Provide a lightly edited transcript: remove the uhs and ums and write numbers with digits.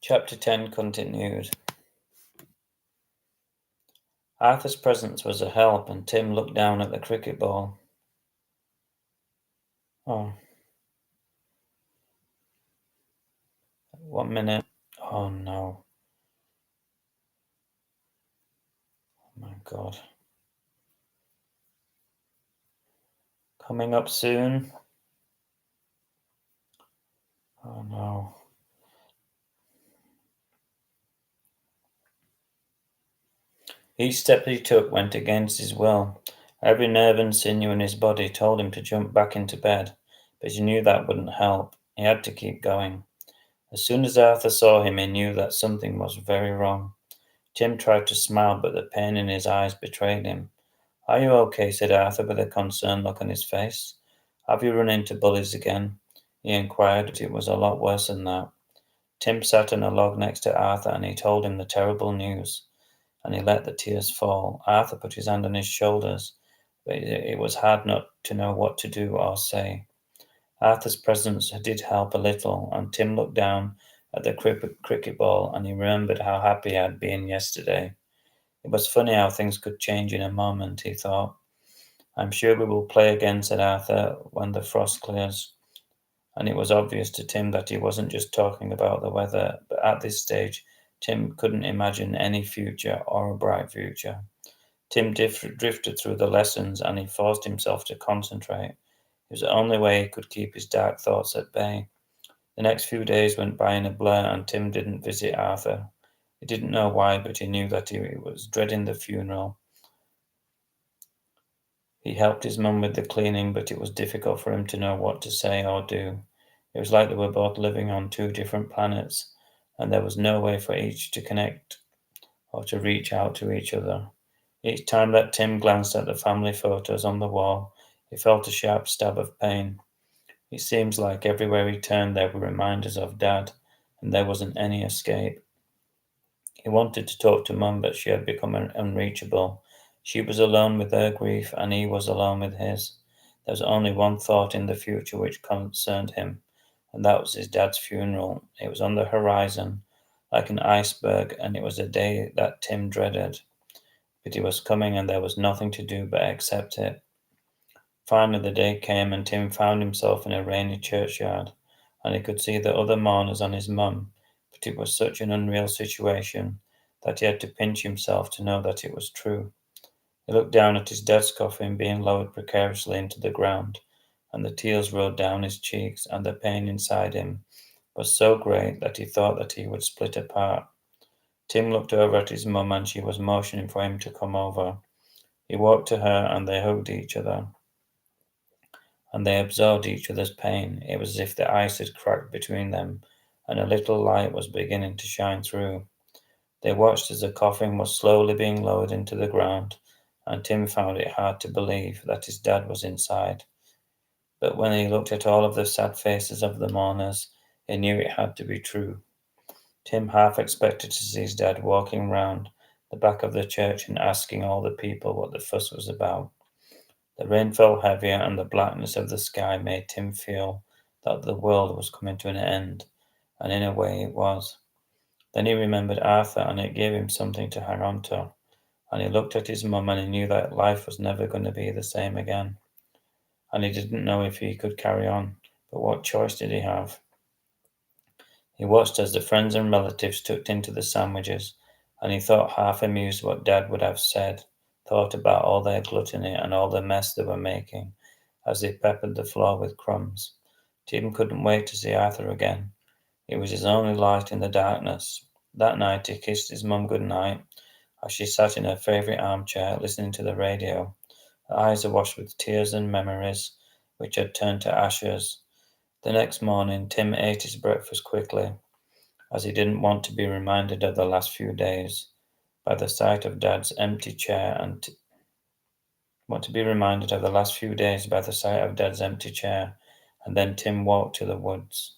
Chapter 10 continued. Arthur's presence was a help, and Tim looked down at the cricket ball. Oh, 1 minute. Oh no. Oh my God. Coming up soon. Oh no. Each step he took went against his will. Every nerve and sinew in his body told him to jump back into bed, but he knew that wouldn't help. He had to keep going. As soon as Arthur saw him, he knew that something was very wrong. Tim tried to smile, but the pain in his eyes betrayed him. "Are you okay?" said Arthur with a concerned look on his face. "Have you run into bullies again?" he inquired, but it was a lot worse than that. Tim sat on a log next to Arthur and he told him the terrible news, and he let the tears fall. Arthur put his hand on his shoulders, but it was hard not to know what to do or say. Arthur's presence did help a little, and Tim looked down at the cricket ball and he remembered how happy he had been yesterday. It was funny how things could change in a moment, he thought. "I'm sure we will play again," said Arthur, "when the frost clears." And it was obvious to Tim that he wasn't just talking about the weather, but at this stage, Tim couldn't imagine any future or a bright future. Tim drifted through the lessons and he forced himself to concentrate. It was the only way he could keep his dark thoughts at bay. The next few days went by in a blur and Tim didn't visit Arthur. He didn't know why, but he knew that he was dreading the funeral. He helped his mum with the cleaning, but it was difficult for him to know what to say or do. It was like they were both living on two different planets, and there was no way for each to connect or to reach out to each other. Each time that Tim glanced at the family photos on the wall, he felt a sharp stab of pain. It seems like everywhere he turned there were reminders of Dad, and there wasn't any escape. He wanted to talk to Mum, but she had become unreachable. She was alone with her grief, and he was alone with his. There was only one thought in the future which concerned him, and that was his dad's funeral. It was on the horizon, like an iceberg, and it was a day that Tim dreaded. But it was coming, and there was nothing to do but accept it. Finally, the day came, and Tim found himself in a rainy churchyard, and he could see the other mourners and his mum, but it was such an unreal situation that he had to pinch himself to know that it was true. He looked down at his dad's coffin being lowered precariously into the ground, and the tears rolled down his cheeks, and the pain inside him was so great that he thought that he would split apart. Tim looked over at his mum, and she was motioning for him to come over. He walked to her, and they hugged each other, and they absorbed each other's pain. It was as if the ice had cracked between them, and a little light was beginning to shine through. They watched as the coffin was slowly being lowered into the ground, and Tim found it hard to believe that his dad was inside. But when he looked at all of the sad faces of the mourners, he knew it had to be true. Tim half expected to see his dad walking round the back of the church and asking all the people what the fuss was about. The rain fell heavier, and the blackness of the sky made Tim feel that the world was coming to an end, and in a way it was. Then he remembered Arthur, and it gave him something to hang on to, and he looked at his mum, and he knew that life was never going to be the same again, and he didn't know if he could carry on, but what choice did he have? He watched as the friends and relatives tucked into the sandwiches, and he thought half amused what Dad would have said, thought about all their gluttony and all the mess they were making as they peppered the floor with crumbs. Tim couldn't wait to see Arthur again. It was his only light in the darkness. That night he kissed his mum good night as she sat in her favourite armchair listening to the radio. Her eyes awash with tears and memories which had turned to ashes. The next morning Tim ate his breakfast quickly, as he didn't want to be reminded of the last few days by the sight of Dad's empty chair and want to be reminded of the last few days by the sight of Dad's empty chair, and then Tim walked to the woods.